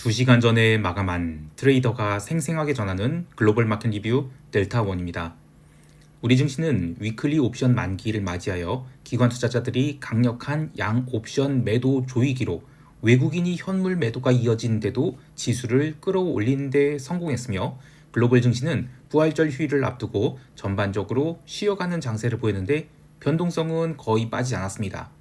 2시간 전에 마감한 트레이더가 생생하게 전하는 글로벌 마켓 리뷰 델타원입니다. 우리 증시는 위클리 옵션 만기를 맞이하여 기관 투자자들이 강력한 양 옵션 매도 조이기로 외국인이 현물 매도가 이어지는데도 지수를 끌어올리는 데 성공했으며 글로벌 증시는 부활절 휴일을 앞두고 전반적으로 쉬어가는 장세를 보였는데 변동성은 거의 빠지지 않았습니다.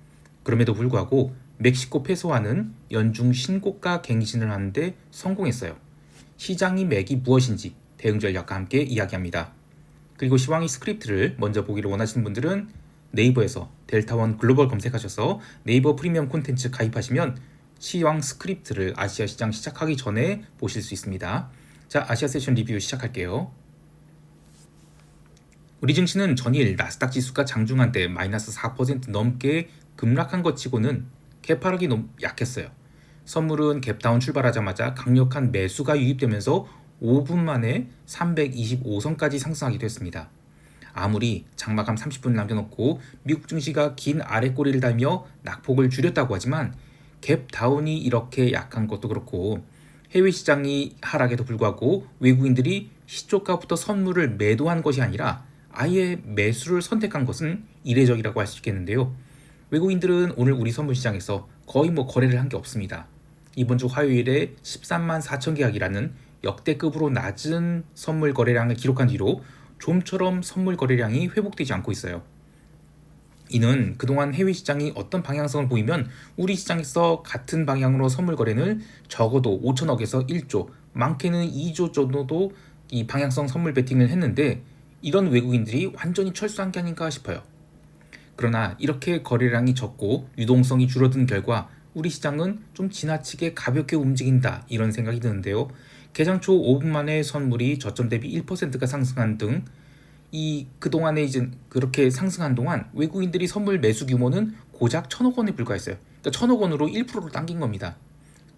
그럼에도 불구하고 멕시코 페소화는 연중 신고가 갱신을 하는데 성공했어요. 시장이 맥이 무엇인지 대응 전략과 함께 이야기합니다. 그리고 시황이 스크립트를 먼저 보기를 원하시는 분들은 네이버에서 델타원 글로벌 검색하셔서 네이버 프리미엄 콘텐츠 가입하시면 시황 스크립트를 아시아 시장 시작하기 전에 보실 수 있습니다. 자, 아시아 세션 리뷰 시작할게요. 우리 증시는 전일 나스닥 지수가 장중한 때 마이너스 4% 넘게 급락한 것 치고는 개파락이 너무 약했어요. 선물은 갭다운 출발하자마자 강력한 매수가 유입되면서 5분 만에 325선까지 상승하기도 했습니다. 아무리 장마감 30분 남겨놓고 미국 증시가 긴 아랫꼬리를 달며 낙폭을 줄였다고 하지만 갭다운이 이렇게 약한 것도 그렇고 해외 시장이 하락에도 불구하고 외국인들이 시초가부터 선물을 매도한 것이 아니라 아예 매수를 선택한 것은 이례적이라고 할 수 있겠는데요. 외국인들은 오늘 우리 선물 시장에서 거의 거래를 한 게 없습니다. 이번 주 화요일에 13만 4천 계약이라는 역대급으로 낮은 선물 거래량을 기록한 뒤로 좀처럼 선물 거래량이 회복되지 않고 있어요. 이는 그동안 해외 시장이 어떤 방향성을 보이면 우리 시장에서 같은 방향으로 선물 거래는 적어도 5천억에서 1조, 많게는 2조 정도도 이 방향성 선물 베팅을 했는데 이런 외국인들이 완전히 철수한 게 아닌가 싶어요. 그러나 이렇게 거래량이 적고 유동성이 줄어든 결과 우리 시장은 좀 지나치게 가볍게 움직인다 이런 생각이 드는데요. 개장 초 5분 만에 선물이 저점 대비 1%가 상승한 등 그동안에 이제 그렇게 상승한 동안 외국인들이 선물 매수 규모는 고작 1,000억 원에 불과했어요. 그러니까 1,000억 원으로 1%를 당긴 겁니다.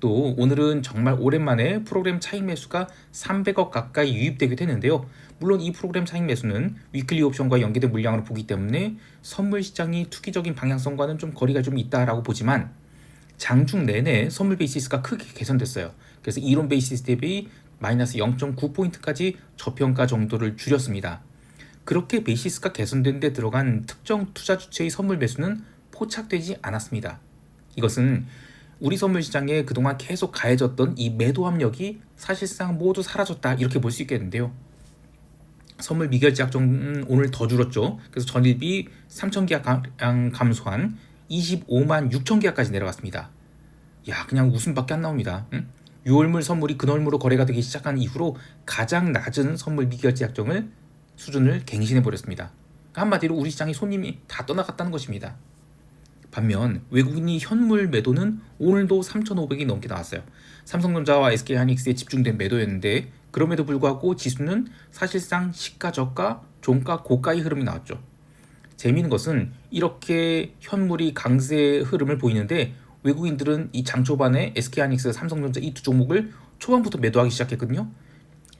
또 오늘은 정말 오랜만에 프로그램 차익 매수가 300억 가까이 유입되기도 했는데요. 물론 이 프로그램 차익 매수는 위클리 옵션과 연계된 물량으로 보기 때문에 선물 시장이 투기적인 방향성과는 좀 거리가 좀 있다라고 보지만 장중 내내 선물 베이시스가 크게 개선됐어요. 그래서 이론 베이시스 대비 마이너스 0.9포인트까지 저평가 정도를 줄였습니다. 그렇게 베이시스가 개선된 데 들어간 특정 투자 주체의 선물 매수는 포착되지 않았습니다. 이것은 우리 선물 시장에 그동안 계속 가해졌던 이 매도 압력이 사실상 모두 사라졌다 이렇게 볼 수 있겠는데요. 선물 미결제 약정은 오늘 더 줄었죠. 그래서 전일비 3천 계약량 감소한 25만 6천 계약까지 내려갔습니다. 야, 그냥 웃음밖에 안 나옵니다. 6월물 선물이 근월물로 거래가 되기 시작한 이후로 가장 낮은 선물 미결제 약정을 수준을 갱신해버렸습니다. 한마디로 우리 시장의 손님이 다 떠나갔다는 것입니다. 반면 외국인이 현물 매도는 오늘도 3,500이 넘게 나왔어요. 삼성전자와 SK하이닉스에 집중된 매도였는데 그럼에도 불구하고 지수는 사실상 시가 저가, 종가 고가의 흐름이 나왔죠. 재미있는 것은 이렇게 현물이 강세 흐름을 보이는데 외국인들은 이 장 초반에 SK하이닉스, 삼성전자 이 두 종목을 초반부터 매도하기 시작했거든요.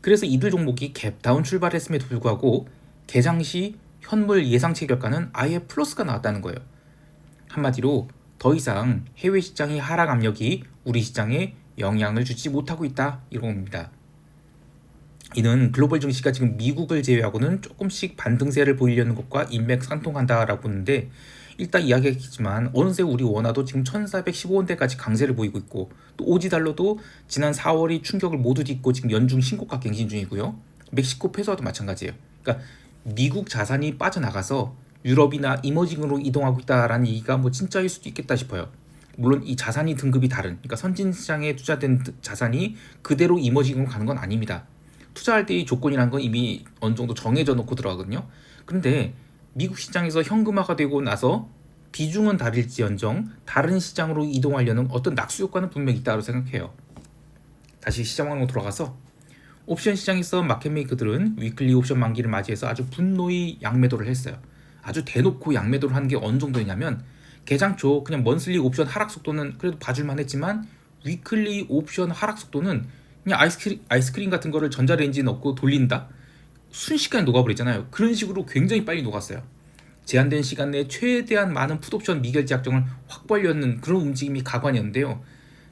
그래서 이들 종목이 갭다운 출발했음에도 불구하고 개장 시 현물 예상치 결과는 아예 플러스가 나왔다는 거예요. 한마디로 더 이상 해외 시장의 하락 압력이 우리 시장에 영향을 주지 못하고 있다 이런 겁니다. 이는 글로벌 증시가 지금 미국을 제외하고는 조금씩 반등세를 보이려는 것과 인맥상통한다라고 보는데 일단 이야기했지만 어느새 우리 원화도 지금 1415원대까지 강세를 보이고 있고 또 오지달러도 지난 4월이 충격을 모두 딛고 지금 연중 신고가 갱신 중이고요. 멕시코 페소화도 마찬가지예요. 그러니까 미국 자산이 빠져나가서 유럽이나 이머징으로 이동하고 있다라는 얘기가 진짜일 수도 있겠다 싶어요. 물론 이 자산이 등급이 다른, 그러니까 선진 시장에 투자된 자산이 그대로 이머징으로 가는 건 아닙니다. 투자할 때의 조건이란 건 이미 어느 정도 정해져 놓고 들어가거든요. 그런데 미국 시장에서 현금화가 되고 나서 비중은 다를지언정 다른 시장으로 이동하려는 어떤 낙수 효과는 분명히 있다고 생각해요. 다시 시장으로 돌아가서 옵션 시장에서 마켓메이커들은 위클리 옵션 만기를 맞이해서 아주 분노의 양매도를 했어요. 아주 대놓고 양매도를 하는 게 어느 정도냐면 개장 초 그냥 먼슬리 옵션 하락 속도는 그래도 봐줄만 했지만 위클리 옵션 하락 속도는 그냥 아이스크림 같은 거를 전자레인지에 넣고 돌린다? 순식간에 녹아버리잖아요. 그런 식으로 굉장히 빨리 녹았어요. 제한된 시간 내에 최대한 많은 풋옵션 미결제 약정을 확 벌려는 그런 움직임이 가관이었는데요.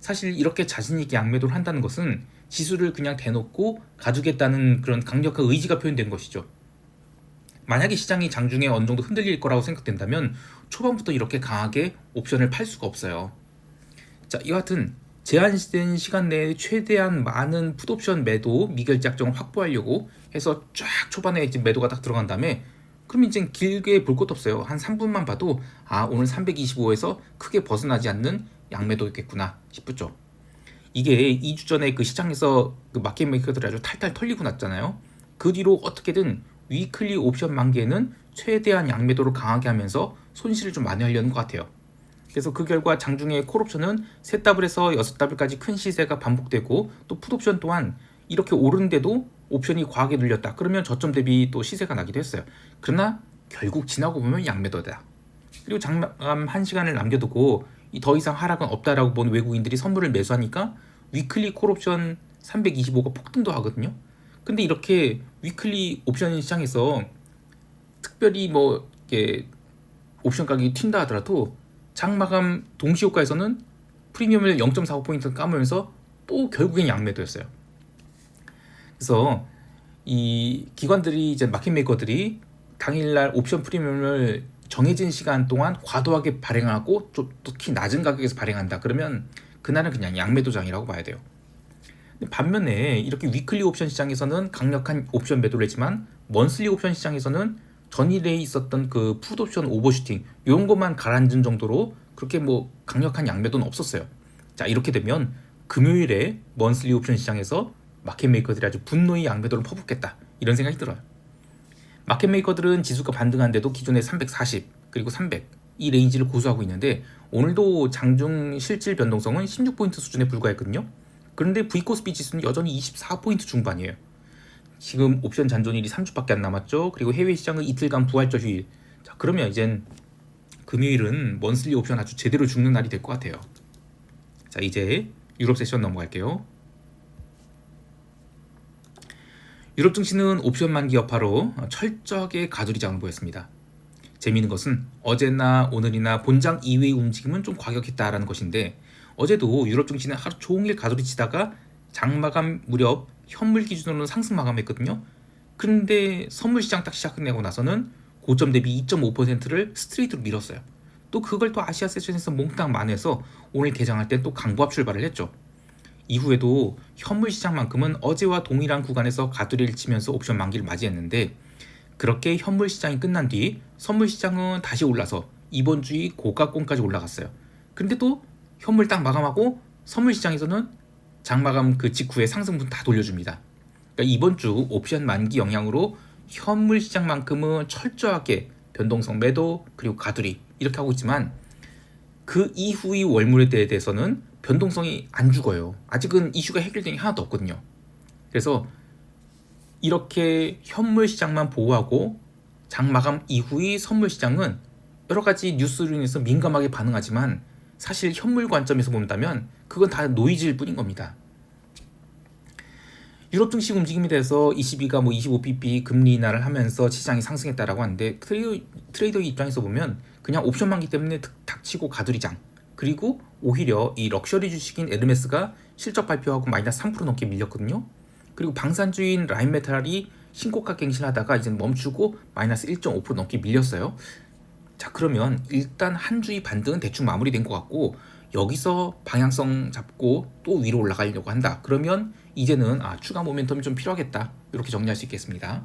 사실 이렇게 자신 있게 양매도를 한다는 것은 지수를 그냥 대놓고 가두겠다는 그런 강력한 의지가 표현된 것이죠. 만약에 시장이 장중에 어느 정도 흔들릴 거라고 생각된다면 초반부터 이렇게 강하게 옵션을 팔 수가 없어요. 자, 이와 같은 제한된 시간 내에 최대한 많은 풋옵션 매도 미결제 약정을 확보하려고 해서 쫙 초반에 이제 매도가 딱 들어간 다음에 그럼 이제 길게 볼 것도 없어요. 한 3분만 봐도 오늘 325에서 크게 벗어나지 않는 양매도였겠구나 싶었죠. 이게 2주 전에 그 시장에서 그 마켓 메이커들이 아주 탈탈 털리고 났잖아요. 그 뒤로 어떻게든 위클리 옵션 만기에는 최대한 양매도를 강하게 하면서 손실을 좀 많이 하려는 것 같아요. 그래서 그 결과 장중에 콜옵션은 3더블에서 6더블까지 큰 시세가 반복되고 또 풋옵션 또한 이렇게 오르는데도 옵션이 과하게 눌렸다. 그러면 저점 대비 또 시세가 나기도 했어요. 그러나 결국 지나고 보면 양매도다. 그리고 장마감 1시간을 남겨두고 더 이상 하락은 없다라고 본 외국인들이 선물을 매수하니까 위클리 콜옵션 325가 폭등도 하거든요. 근데 이렇게 위클리 옵션 시장에서 특별히 뭐 이렇게 옵션 가격이 튄다 하더라도 장마감 동시효과에서는 프리미엄을 0.45포인트 까면서 또 결국엔 양매도였어요. 그래서 이 기관들이 이제 마켓 메이커들이 당일날 옵션 프리미엄을 정해진 시간 동안 과도하게 발행하고 좀 특히 낮은 가격에서 발행한다. 그러면 그날은 그냥 양매도장이라고 봐야 돼요. 반면에 이렇게 위클리 옵션 시장에서는 강력한 옵션 매도를 했지만 먼슬리 옵션 시장에서는 전일에 있었던 그 풋옵션 오버슈팅 이런 것만 가라앉은 정도로 그렇게 뭐 강력한 양매도는 없었어요. 자, 이렇게 되면 금요일에 먼슬리 옵션 시장에서 마켓 메이커들이 아주 분노의 양매도를 퍼붓겠다 이런 생각이 들어요. 마켓 메이커들은 지수가 반등한데도 기존의 340 그리고 300 이 레인지를 고수하고 있는데 오늘도 장중 실질 변동성은 16포인트 수준에 불과했거든요. 그런데 V코스피 지수는 여전히 24포인트 중반이에요. 지금 옵션 잔존일이 3주밖에 안 남았죠. 그리고 해외 시장은 이틀간 부활절 휴일. 자, 그러면 이젠 금요일은 먼슬리 옵션 아주 제대로 죽는 날이 될 것 같아요. 자, 이제 유럽 세션 넘어갈게요. 유럽 증시는 옵션 만기 여파로 철저하게 가두리장을 보였습니다. 재미있는 것은 어제나 오늘이나 본장 이외의 움직임은 좀 과격했다라는 것인데 어제도 유럽 증시는 하루 종일 가두리치다가 장마감 무렵 현물 기준으로는 상승 마감했거든요. 그런데 선물 시장 딱 시작하고 나서는 고점 대비 2.5%를 스트레이트로 밀었어요. 또 그걸 또 아시아 세션에서 몽땅 만회해서 오늘 개장할 때 또 강보합 출발을 했죠. 이후에도 현물 시장만큼은 어제와 동일한 구간에서 가두리를 치면서 옵션 만기를 맞이했는데 그렇게 현물 시장이 끝난 뒤 선물 시장은 다시 올라서 이번 주에 고가권까지 올라갔어요. 근데 또 현물 딱 마감하고 선물 시장에서는 장마감 그 직후에 상승분 다 돌려줍니다. 그러니까 이번 주 옵션 만기 영향으로 현물 시장만큼은 철저하게 변동성 매도 그리고 가두리 이렇게 하고 있지만 그 이후의 월물에 대해서는 변동성이 안 죽어요. 아직은 이슈가 해결된 게 하나도 없거든요. 그래서 이렇게 현물 시장만 보호하고 장마감 이후의 선물 시장은 여러 가지 뉴스로 인해서 민감하게 반응하지만 사실 현물 관점에서 본다면 그건 다 노이즈일 뿐인 겁니다. 유럽 증시 움직임에 대해서 ECB가 뭐 25bp 금리 인하를 하면서 시장이 상승했다라고 하는데 트레이더 입장에서 보면 그냥 옵션 만기 때문에 닥치고 가두리장 그리고 오히려 이 럭셔리 주식인 에르메스가 실적 발표하고 마이너스 3% 넘게 밀렸거든요. 그리고 방산주인 라인메탈이 신고가 갱신하다가 이제 멈추고 마이너스 1.5% 넘게 밀렸어요. 자, 그러면 일단 한 주의 반등은 대충 마무리된 것 같고 여기서 방향성 잡고 또 위로 올라가려고 한다. 그러면 이제는 추가 모멘텀이 좀 필요하겠다. 이렇게 정리할 수 있겠습니다.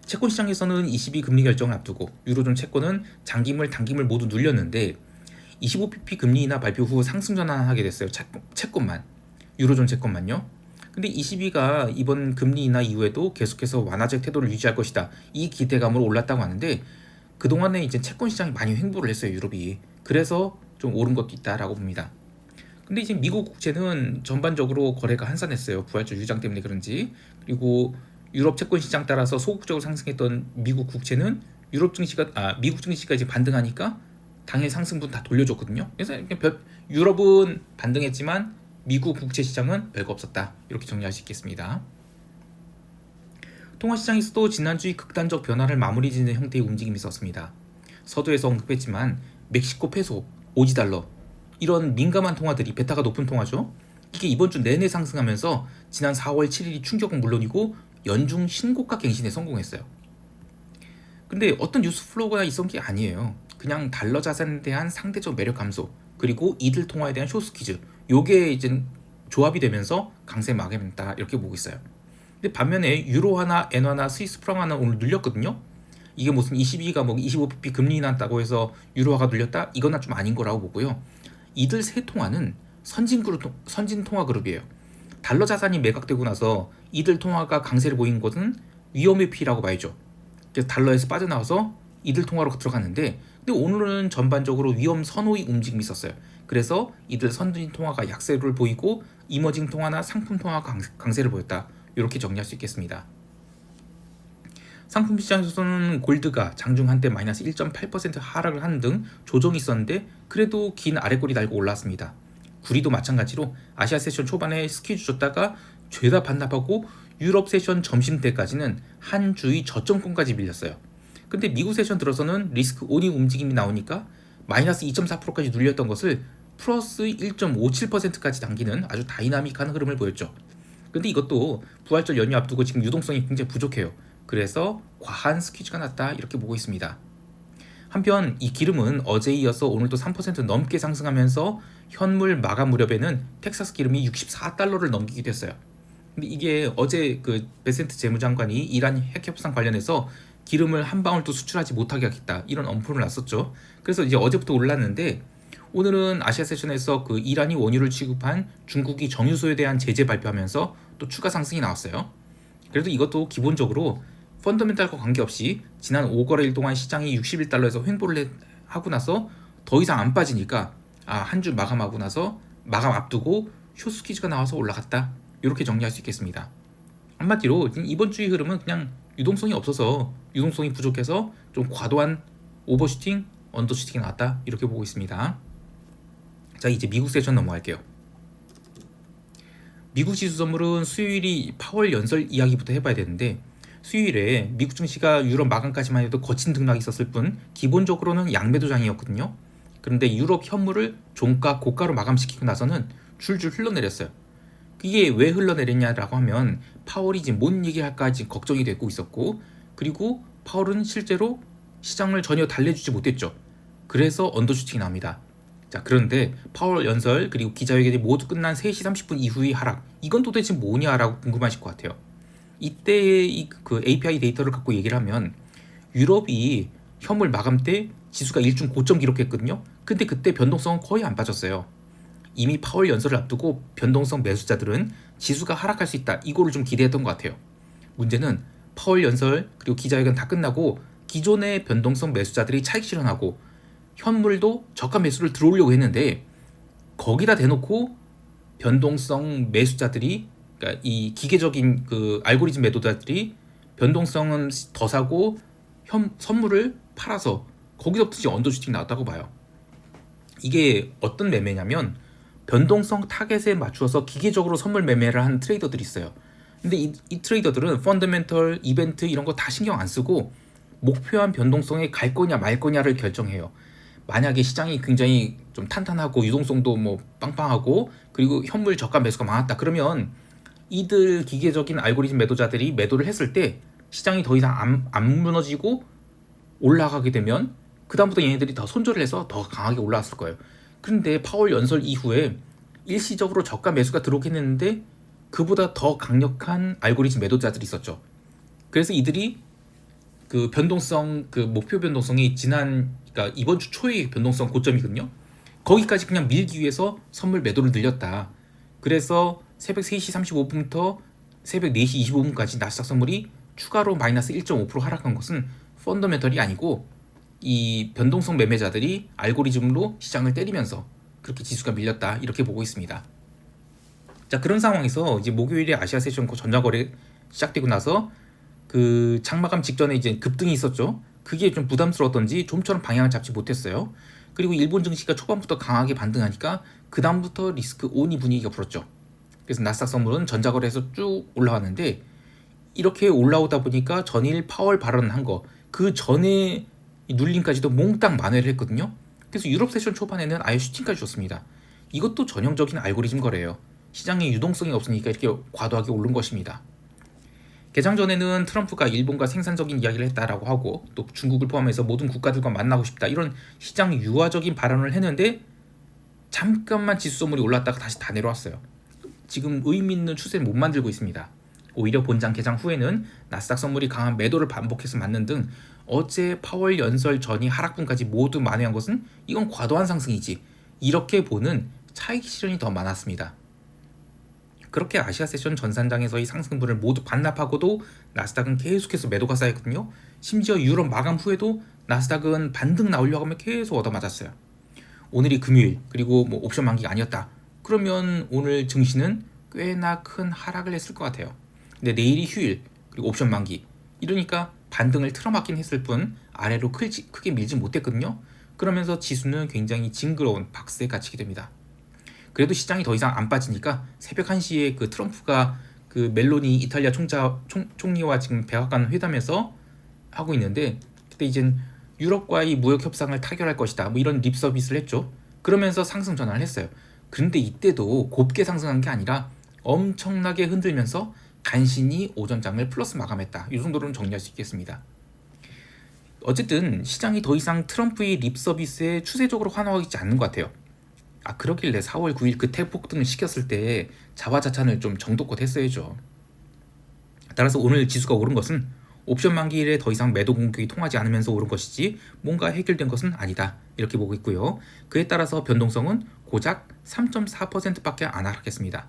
채권 시장에서는 ECB 금리 결정을 앞두고 유로존 채권은 장기물, 단기물 모두 눌렸는데 25bp 금리 인하 발표 후 상승 전환하게 됐어요. 채권만. 유로존 채권만요. 근데 ECB가 이번 금리 인하 이후에도 계속해서 완화적 태도를 유지할 것이다. 이 기대감으로 올랐다고 하는데 그동안에 이제 채권 시장이 많이 횡보를 했어요. 유럽이. 그래서 좀 오른 것도 있다라고 봅니다. 근데 이제 미국 국채는 전반적으로 거래가 한산했어요. 부활절 유장 때문에 그런지. 그리고 유럽 채권 시장 따라서 소극적으로 상승했던 미국 국채는 미국 증시가 이제 반등하니까 당일 상승분 다 돌려줬거든요. 그래서 유럽은 반등했지만 미국 국채 시장은 별거 없었다. 이렇게 정리할 수 있겠습니다. 통화시장에서도 지난주에 극단적 변화를 마무리 짓는 형태의 움직임이 있었습니다. 서두에서 언급했지만 멕시코 페소, 오지 달러 이런 민감한 통화들이 베타가 높은 통화죠. 이게 이번 주 내내 상승하면서 지난 4월 7일이 충격은 물론이고 연중 신고가 갱신에 성공했어요. 근데 어떤 뉴스 플로우가 있었던 게 아니에요. 그냥 달러 자산에 대한 상대적 매력 감소, 그리고 이들 통화에 대한 쇼스퀴즈, 요게 이제 조합이 되면서 강세 마감했다 이렇게 보고 있어요. 근데 반면에 유로화나 엔화나 스위스 프랑화는 오늘 눌렸거든요. 이게 무슨 22가 뭐 25pp 금리 인하한다고 해서 유로화가 눌렸다? 이거는 좀 아닌 거라고 보고요. 이들 세 통화는 선진 통화 그룹이에요. 달러 자산이 매각되고 나서 이들 통화가 강세를 보인 것은 위험의 피라고 봐야죠. 그래서 달러에서 빠져나와서 이들 통화로 들어갔는데, 근데 오늘은 전반적으로 위험 선호의 움직임이 있었어요. 그래서 이들 선진 통화가 약세를 보이고 이머징 통화나 상품 통화가 강세를 보였다. 이렇게 정리할 수 있겠습니다. 상품 시장에서는 골드가 장중 한때 마이너스 1.8% 하락을 하는 등 조정이 있었는데 그래도 긴 아랫골이 달고 올랐습니다. 구리도 마찬가지로 아시아 세션 초반에 스퀴즈 줬다가 죄다 반납하고 유럽 세션 점심 때까지는 한 주의 저점권까지 밀렸어요. 근데 미국 세션 들어서는 리스크 온이 움직임이 나오니까 마이너스 2.4%까지 눌렸던 것을 플러스 1.57%까지 당기는 아주 다이나믹한 흐름을 보였죠. 근데 이것도 부활절 연휴 앞두고 지금 유동성이 굉장히 부족해요. 그래서 과한 스퀴즈가 났다 이렇게 보고 있습니다. 한편 이 기름은 어제에 이어서 오늘도 3% 넘게 상승하면서 현물 마감 무렵에는 텍사스 기름이 64달러를 넘기기도 했어요. 근데 이게 어제 그 베센트 재무장관이 이란 핵 협상 관련해서 기름을 한 방울도 수출하지 못하게 하겠다 이런 엄포를 놨었죠. 그래서 이제 어제부터 올랐는데 오늘은 아시아 세션에서 그 이란이 원유를 취급한 중국이 정유소에 대한 제재 발표하면서 또 추가 상승이 나왔어요. 그래도 이것도 기본적으로 펀더멘탈과 관계없이 지난 5거래일 동안 시장이 61달러에서 횡보를 하고 나서 더 이상 안 빠지니까 한 주 마감하고 나서 마감 앞두고 쇼스퀴즈가 나와서 올라갔다 이렇게 정리할 수 있겠습니다. 한마디로 이번 주의 흐름은 그냥 유동성이 없어서 유동성이 부족해서 좀 과도한 오버슈팅, 언더슈팅이 나왔다 이렇게 보고 있습니다. 자, 이제 미국 세션 넘어갈게요. 미국 지수 선물은 수요일이 파월 연설 이야기부터 해봐야 되는데 수요일에 미국 증시가 유럽 마감까지만 해도 거친 등락이 있었을 뿐 기본적으로는 양매도장이었거든요. 그런데 유럽 현물을 종가 고가로 마감시키고 나서는 줄줄 흘러내렸어요. 이게 왜 흘러내렸냐라고 하면 파월이 지금 뭔 얘기할까 지금 걱정이 되고 있었고, 그리고 파월은 실제로 시장을 전혀 달래주지 못했죠. 그래서 언더슈팅이 나옵니다. 자, 그런데 파월 연설 그리고 기자회견이 모두 끝난 3시 30분 이후의 하락, 이건 도대체 뭐냐라고 궁금하실 것 같아요. 이때의 그 API 데이터를 갖고 얘기를 하면 유럽이 현물 마감 때 지수가 일중 고점 기록했거든요. 근데 그때 변동성은 거의 안 빠졌어요. 이미 파월 연설을 앞두고 변동성 매수자들은 지수가 하락할 수 있다 이거를 좀 기대했던 것 같아요. 문제는 파월 연설 그리고 기자회견 다 끝나고 기존의 변동성 매수자들이 차익 실현하고 현물도 저가 매수를 들어오려고 했는데 거기다 대놓고 변동성 매수자들이, 그러니까 이 기계적인 그 알고리즘 매도자들이 변동성은 더 사고 선물을 팔아서 거기서부터 이제 언더슈팅 나왔다고 봐요. 이게 어떤 매매냐면 변동성 타겟에 맞추어서 기계적으로 선물 매매를 하는 트레이더들이 있어요. 근데 이 트레이더들은 펀더멘털, 이벤트 이런 거 다 신경 안 쓰고 목표한 변동성에 갈 거냐 말 거냐를 결정해요. 만약에 시장이 굉장히 좀 탄탄하고 유동성도 뭐 빵빵하고 그리고 현물 저가 매수가 많았다 그러면 이들 기계적인 알고리즘 매도자들이 매도를 했을 때 시장이 더 이상 안 무너지고 올라가게 되면 그 다음부터 얘네들이 더 손절을 해서 더 강하게 올라왔을 거예요. 그런데 파월 연설 이후에 일시적으로 저가 매수가 들어오긴 했는데 그보다 더 강력한 알고리즘 매도자들이 있었죠. 그래서 이들이 그 변동성, 그 목표 변동성이 그러니까 이번 주 초의 변동성 고점이거든요. 거기까지 그냥 밀기 위해서 선물 매도를 늘렸다. 그래서 새벽 3시 35분부터 새벽 4시 25분까지 나스닥 선물이 추가로 마이너스 1.5% 하락한 것은 펀더멘털이 아니고 이 변동성 매매자들이 알고리즘으로 시장을 때리면서 그렇게 지수가 밀렸다 이렇게 보고 있습니다. 자, 그런 상황에서 이제 목요일에 아시아 세션 전자거래 시작되고 나서 그 장마감 직전에 이제 급등이 있었죠. 그게 좀 부담스러웠던지 좀처럼 방향을 잡지 못했어요. 그리고 일본 증시가 초반부터 강하게 반등하니까 그 다음부터 리스크 온이 분위기가 불었죠. 그래서 나스닥 선물은 전자거래에서 쭉 올라왔는데 이렇게 올라오다 보니까 전일 파월 발언한 거 그 전에 눌림까지도 몽땅 만회를 했거든요. 그래서 유럽 세션 초반에는 아예 슈팅까지 줬습니다. 이것도 전형적인 알고리즘 거래예요. 시장에 유동성이 없으니까 이렇게 과도하게 오른 것입니다. 개장 전에는 트럼프가 일본과 생산적인 이야기를 했다라고 하고 또 중국을 포함해서 모든 국가들과 만나고 싶다 이런 시장 유화적인 발언을 했는데 잠깐만 지수 선물이 올랐다가 다시 다 내려왔어요. 지금 의미 있는 추세를 못 만들고 있습니다. 오히려 본장 개장 후에는 나스닥 선물이 강한 매도를 반복해서 맞는 등 어제 파월 연설 전이 하락분까지 모두 만회한 것은 이건 과도한 상승이지 이렇게 보는 차익 실현이 더 많았습니다. 그렇게 아시아 세션 전산장에서의 상승분을 모두 반납하고도 나스닥은 계속해서 매도가 쌓였거든요. 심지어 유럽 마감 후에도 나스닥은 반등 나오려고 하면 계속 얻어맞았어요. 오늘이 금요일 그리고 옵션 만기가 아니었다. 그러면 오늘 증시는 꽤나 큰 하락을 했을 것 같아요. 근데 내일이 휴일 그리고 옵션 만기 이러니까 반등을 틀어막긴 했을 뿐 아래로 크게 밀지 못했거든요. 그러면서 지수는 굉장히 징그러운 박스에 갇히게 됩니다. 그래도 시장이 더 이상 안 빠지니까 새벽 1시에 그 트럼프가 그 멜로니 이탈리아 총리와 지금 백악관 회담에서 하고 있는데 그때 이젠 유럽과의 무역 협상을 타결할 것이다 이런 립 서비스를 했죠. 그러면서 상승 전환을 했어요. 그런데 이때도 곱게 상승한 게 아니라 엄청나게 흔들면서 간신히 오전장을 플러스 마감했다. 이 정도로는 정리할 수 있겠습니다. 어쨌든 시장이 더 이상 트럼프의 립 서비스에 추세적으로 환호하고 있지 않는 것 같아요. 그러길래 4월 9일 그 태폭등을 시켰을 때 자화자찬을 좀 정도껏 했어야죠. 따라서 오늘 지수가 오른 것은 옵션 만기일에 더 이상 매도 공격이 통하지 않으면서 오른 것이지 뭔가 해결된 것은 아니다 이렇게 보고 있고요. 그에 따라서 변동성은 고작 3.4%밖에 안 하락했습니다.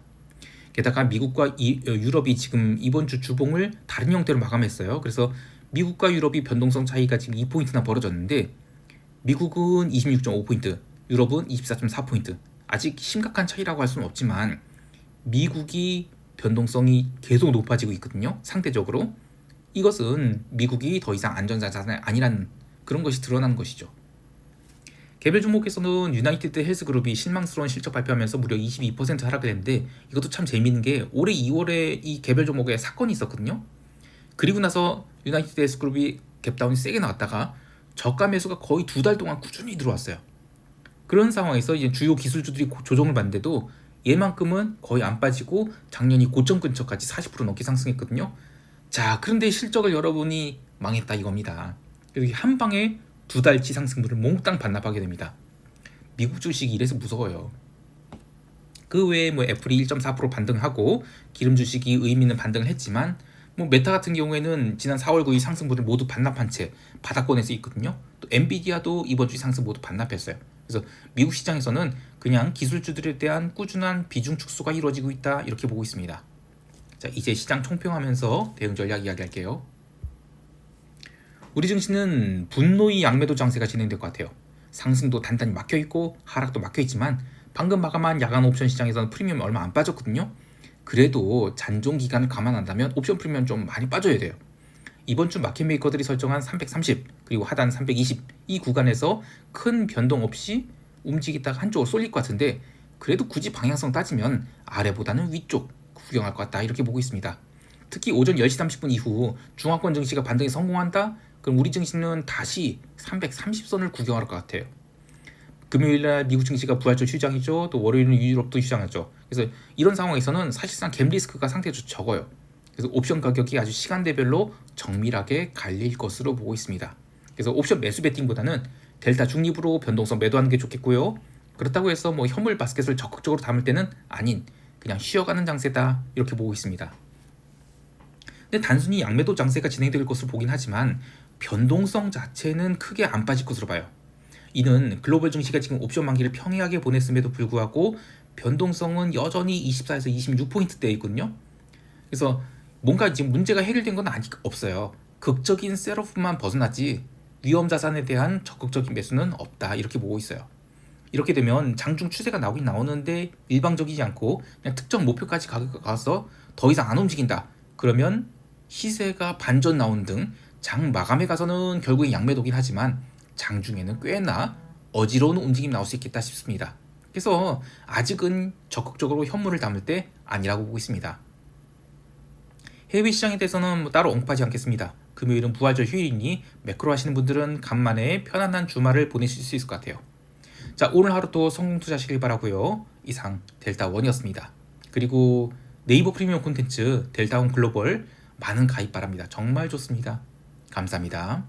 게다가 미국과 유럽이 지금 이번 주 주봉을 다른 형태로 마감했어요. 그래서 미국과 유럽이 변동성 차이가 지금 2포인트나 벌어졌는데 미국은 26.5포인트, 유럽은 24.4포인트. 아직 심각한 차이라고 할 수는 없지만 미국이 변동성이 계속 높아지고 있거든요. 상대적으로. 이것은 미국이 더 이상 안전자산이 아니라는 그런 것이 드러나는 것이죠. 개별 종목에서는 유나이티드 헬스그룹이 실망스러운 실적 발표하면서 무려 22% 하락을 했는데 이것도 참 재미있는 게 올해 2월에 이 개별 종목에 사건이 있었거든요. 그리고 나서 유나이티드 헬스그룹이 갭다운이 세게 나왔다가 저가 매수가 거의 2달 동안 꾸준히 들어왔어요. 그런 상황에서 이제 주요 기술주들이 조정을 받는데도 얘만큼은 거의 안 빠지고 작년이 고점 근처까지 40% 넘게 상승했거든요. 자, 그런데 실적을 여러분이 망했다 이겁니다. 여기 한 방에 2달치 상승분을 몽땅 반납하게 됩니다. 미국 주식이 이래서 무서워요. 그 외에 애플이 1.4% 반등하고 기름 주식이 의미 있는 반등을 했지만 메타 같은 경우에는 지난 4월 9일 상승분을 모두 반납한 채 바닥권에서 있거든요. 또 엔비디아도 이번 주 상승 모두 반납했어요. 그래서 미국 시장에서는 그냥 기술주들에 대한 꾸준한 비중 축소가 이루어지고 있다 이렇게 보고 있습니다. 자, 이제 시장 총평하면서 대응 전략 이야기할게요. 우리 증시는 분노의 양매도 장세가 진행될 것 같아요. 상승도 단단히 막혀있고 하락도 막혀있지만 방금 마감한 야간 옵션 시장에서는 프리미엄이 얼마 안 빠졌거든요. 그래도 잔존 기간을 감안한다면 옵션 프리미엄 좀 많이 빠져야 돼요. 이번 주 마켓메이커들이 설정한 330 그리고 하단 320 이 구간에서 큰 변동 없이 움직이다가 한쪽으로 쏠릴 것 같은데 그래도 굳이 방향성 따지면 아래보다는 위쪽 구경할 것 같다 이렇게 보고 있습니다. 특히 오전 10시 30분 이후 중화권 증시가 반등에 성공한다? 그럼 우리 증시는 다시 330선을 구경할 것 같아요. 금요일날 미국 증시가 부활절 휴장이죠. 또 월요일은 유럽도 휴장하죠. 그래서 이런 상황에서는 사실상 갭 리스크가 상대적으로 적어요. 그래서 옵션 가격이 아주 시간대별로 정밀하게 갈릴 것으로 보고 있습니다. 그래서 옵션 매수 베팅보다는 델타 중립으로 변동성 매도하는 게 좋겠고요. 그렇다고 해서 현물 바스켓을 적극적으로 담을 때는 아닌 그냥 쉬어가는 장세다 이렇게 보고 있습니다. 근데 단순히 양매도 장세가 진행될 것으로 보긴 하지만 변동성 자체는 크게 안 빠질 것으로 봐요. 이는 글로벌 증시가 지금 옵션 만기를 평이하게 보냈음에도 불구하고 변동성은 여전히 24에서 26포인트대에 있거든요. 그래서 뭔가 지금 문제가 해결된 건 없어요. 극적인 셋오프만 벗어났지 위험 자산에 대한 적극적인 매수는 없다 이렇게 보고 있어요. 이렇게 되면 장중 추세가 나오긴 나오는데 일방적이지 않고 그냥 특정 목표까지 가서 더 이상 안 움직인다. 그러면 시세가 반전 나오는 등 장 마감에 가서는 결국엔 양매도긴 하지만 장중에는 꽤나 어지러운 움직임 나올 수 있겠다 싶습니다. 그래서 아직은 적극적으로 현물을 담을 때 아니라고 보고 있습니다. 해외 시장에 대해서는 따로 언급하지 않겠습니다. 금요일은 부활절 휴일이니 매크로 하시는 분들은 간만에 편안한 주말을 보내실 수 있을 것 같아요. 자, 오늘 하루도 성공 투자하시길 바라고요. 이상 델타원이었습니다. 그리고 네이버 프리미엄 콘텐츠 델타원 글로벌 많은 가입 바랍니다. 정말 좋습니다. 감사합니다.